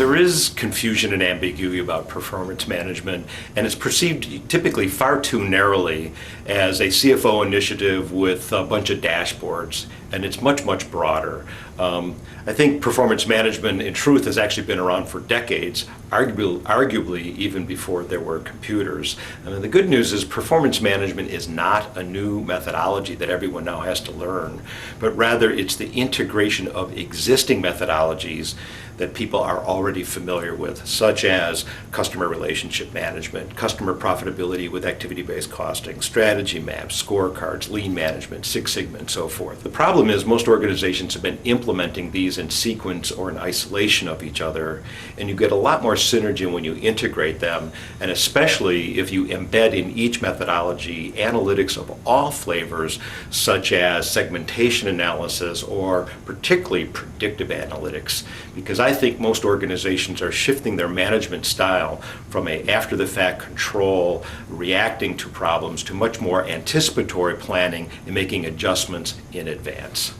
There is confusion and ambiguity about performance management, and it's perceived typically far too narrowly as a CFO initiative with a bunch of dashboards, and it's much, much broader. I think performance management, in truth, has actually been around for decades, arguably even before there were computers. And the good news is performance management is not a new methodology that everyone now has to learn, but rather it's the integration of existing methodologies that people are already familiar with, such as customer relationship management, customer profitability with activity-based costing, strategy maps, scorecards, lean management, Six Sigma, and so forth. The problem is most organizations have been implementing these in sequence or in isolation of each other, and you get a lot more synergy when you integrate them, and especially if you embed in each methodology analytics of all flavors, such as segmentation analysis or particularly predictive analytics, because I think most organizations are shifting their management style from a after-the-fact control, reacting to problems, to much more anticipatory planning and making adjustments in advance.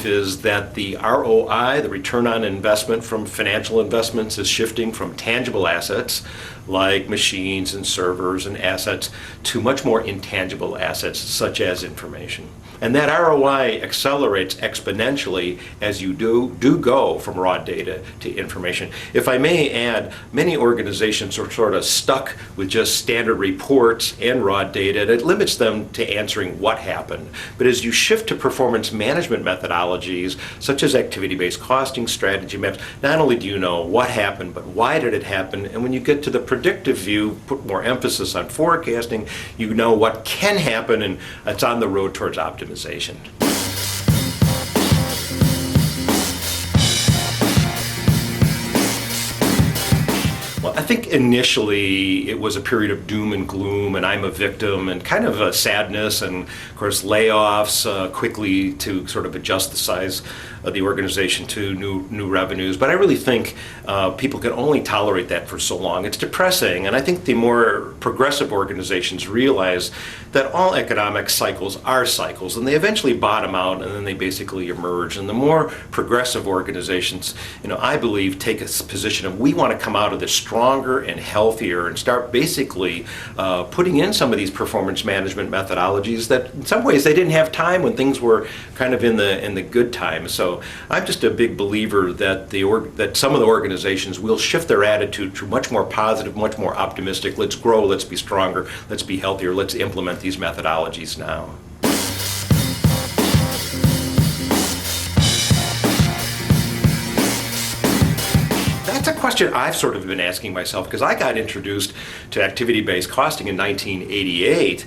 Is that the ROI, the return on investment from financial investments, is shifting from tangible assets like machines and servers and assets to much more intangible assets such as information. And that ROI accelerates exponentially as you do go from raw data to information. If I may add, many organizations are sort of stuck with just standard reports and raw data, and it limits them to answering what happened. But as you shift to performance management methodologies, such as activity-based costing, strategy maps, not only do you know what happened, but why did it happen, and when you get to the predictive view, put more emphasis on forecasting, you know what can happen, and it's on the road towards optimization. Well, I think initially it was a period of doom and gloom, and I'm a victim, and kind of a sadness, and of course layoffs quickly to sort of adjust the size of the organization to new revenues. But I really think people can only tolerate that for so long. It's depressing, and I think the more progressive organizations realize that all economic cycles are cycles, and they eventually bottom out, and then they basically emerge. And the more progressive organizations, I believe, take a position of we want to come out of this stronger and healthier, and start basically putting in some of these performance management methodologies that in some ways they didn't have time when things were kind of in the good times. So I'm just a big believer that that some of the organizations will shift their attitude to much more positive, much more optimistic. Let's grow, let's be stronger, let's be healthier, let's implement these methodologies now. That's a question I've sort of been asking myself, because I got introduced to activity-based costing in 1988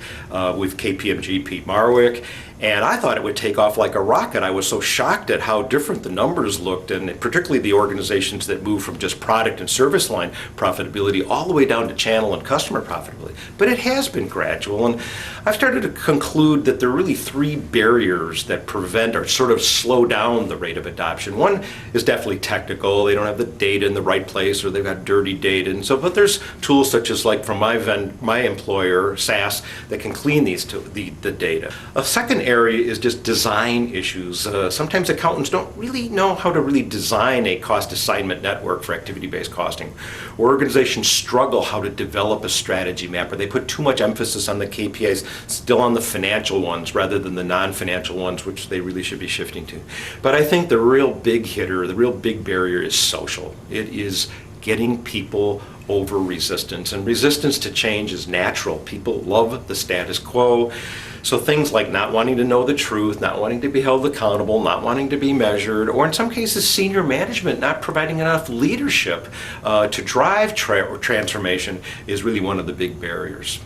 with KPMG Pete Marwick, and I thought it would take off like a rocket. I was so shocked at how different the numbers looked, and particularly the organizations that moved from just product and service line profitability all the way down to channel and customer profitability. But it has been gradual, and I've started to conclude that there are really three barriers that prevent or sort of slow down the rate of adoption. One is definitely technical. They don't have the data in the right place, or they've got dirty data, and so. But there's tools such as, like from my employer, SAS, that can clean the data. A second area is just design issues. Sometimes accountants don't really know how to really design a cost assignment network for activity-based costing. Or organizations struggle how to develop a strategy map, or they put too much emphasis on the KPIs, still on the financial ones rather than the non-financial ones, which they really should be shifting to. But I think the real big hitter, the real big barrier is social. It is getting people over resistance, and resistance to change is natural. People love the status quo. So things like not wanting to know the truth, not wanting to be held accountable, not wanting to be measured, or in some cases senior management not providing enough leadership to drive transformation is really one of the big barriers.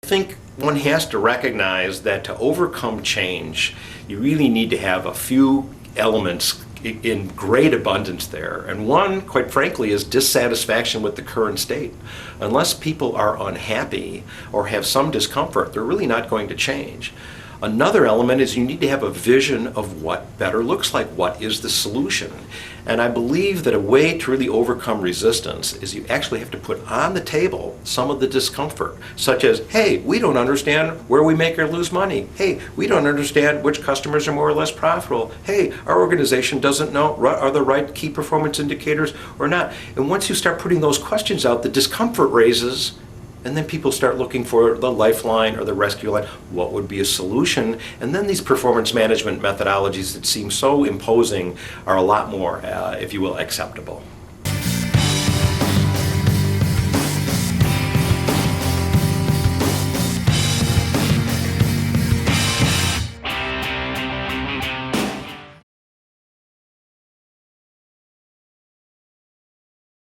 I think one has to recognize that to overcome change, you really need to have a few elements in great abundance there. And one, quite frankly, is dissatisfaction with the current state. Unless people are unhappy or have some discomfort, they're really not going to change. Another element is you need to have a vision of what better looks like. What is the solution? And I believe that a way to really overcome resistance is you actually have to put on the table some of the discomfort, such as, hey, we don't understand where we make or lose money. Hey, we don't understand which customers are more or less profitable. Hey, our organization doesn't know are the right key performance indicators or not. And once you start putting those questions out, the discomfort raises, and then people start looking for the lifeline or the rescue line. What would be a solution? And then these performance management methodologies that seem so imposing are a lot more, if you will, acceptable.